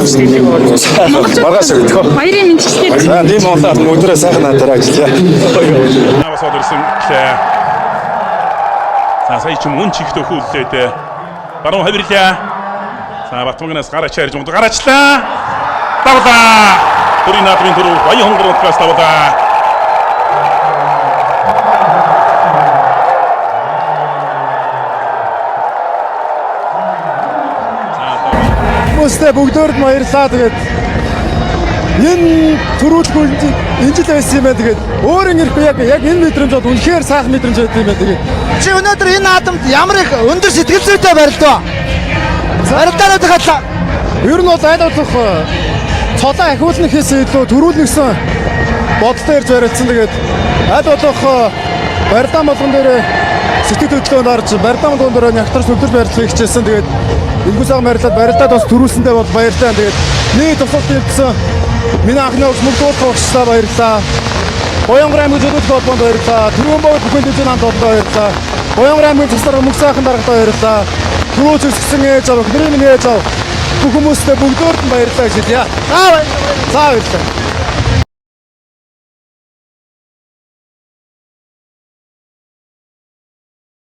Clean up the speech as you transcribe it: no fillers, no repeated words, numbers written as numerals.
Маргааш өгдөг. Баярын мэдчилтэй. За тийм онлаад өдрөө сайхан надараа ажиллая. Бас одорсон гэлээ. За сая ч мөн чихтэй хүүллээд баруун хавирлаа. За Батмагнаас гараач харж мод гараачлаа. Давлаа. Бүрийн наадмын түрүү баян хонгоролтгоос давлаа. Хүмүүстэй бүгдөөд баярлалаа. Тэгээд энэ төрүүлгүй энэ жил байсан юм байна. Тэгээд өөрийн ирэх яг энэ мэдрэмж бол үнэхээр сайхан мэдрэмж байт юм байна. Тэгээд чи өнөөдөр энэ наадамд ямар их өндөр сэтгэл зүйтэй барилдаа. Барилдаанууд хатлаа. ер нь бол аль болох цолоо ахиулна гэхээс илүү төрүүлнэ гэсэн бодолтой ирж барилдсан. Тэгээд аль болох барилдаан болгон дээр сэтгэл хөдлөлтөнд орж барилдаан болгон дээр нягтрч өдөр барилдахыг хичээсэн. Тэгээд Ингүүсээ баярлалаа. Барилдаад бас төрүүлсэндээ бол баярлалаа. Тэгээд нэг тусалт хийсэн миний анхны өгс мөрдөөд тогтчлаа баярлалаа. Боёнгор аймгийн зөвлөлт холбоонд баярлалаа. Түрүүн бод бүхэн дэжин хамт олдоо баярлалаа. Боёнгор аймгийн цэцэр мөнх сайхан дарагтай баярлалаа. Түрүү зөксөн ээж аваа, гэрийн ээж аваа бүх хүмүүстээ бүгдөөд нь баярлалаа гэж хэлье. За баярлалаа.